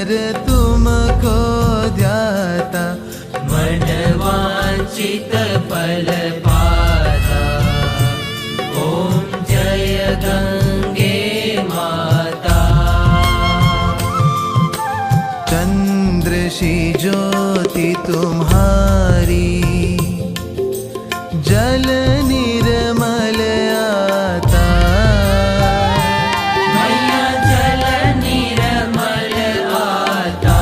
नर तुमको ध्याता, मन वांछित फल पाता। ओम जय गंगे माता। चंद्र सी ज्योति तुम्हारी, जल निर्मल आता। मैया जल निर्मल आता।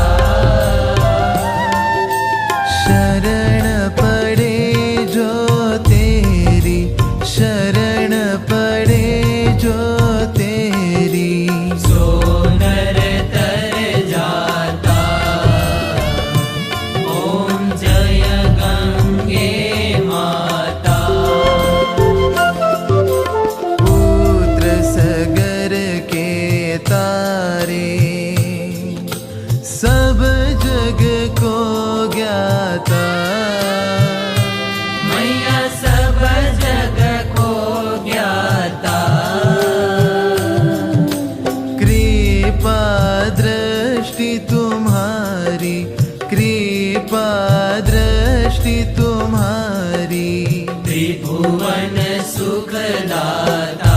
शरण पड़े जो तेरी, शरण पड़े जो तेरी, सो नर तर जाता। ओम जय गंगे माता। पुत्र सगर के तारे, सब जग को ज्ञाता। मैया सब जग को ज्ञाता। कृपा दृष्टि तुम्हारी, कृपा दृष्टि तुम्हारी, त्रिभुवन सुखदाता।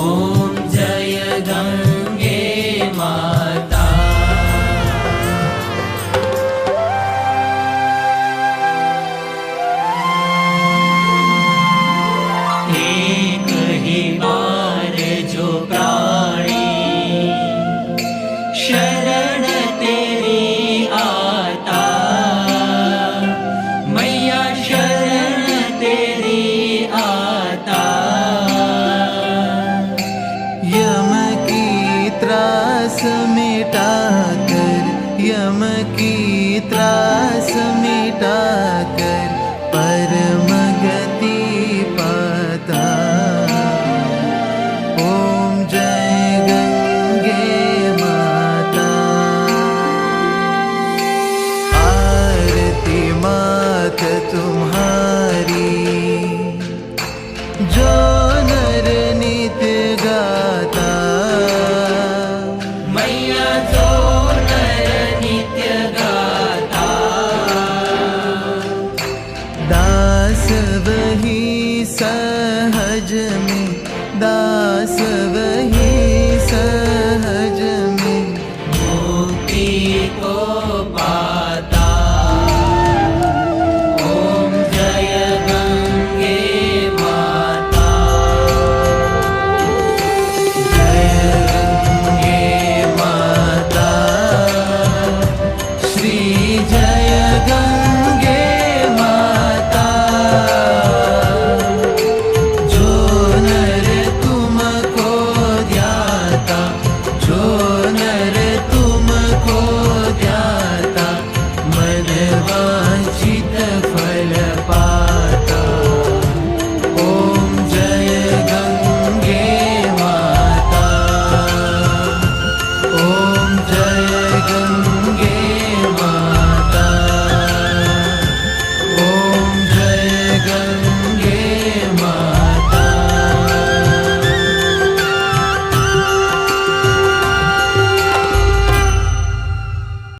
ओम जय गंगे माता। एक ही बार जो प्राणी शरण तेरी आता। मैया शरण तेरी आता। यम की त्रास मिटा कर, यम की त्रास मिटा कर, परम गति पाता। ओम जय गंगे माता। आरती मात तुम्हारी, जो नर नित्य गाता। मैया जो नर नित्य गाता। दास वही सहज में, दास वही सहज में, मुक्ति को पाता। ओम जय गंगे माता। जय गंगे माता, श्री जय गंगे माता। जो नर तुमको ध्याता, जो नर तुमको ध्याता, मन वांछित फल पाता। ओम जय गंगे माता। ओम जय गंगे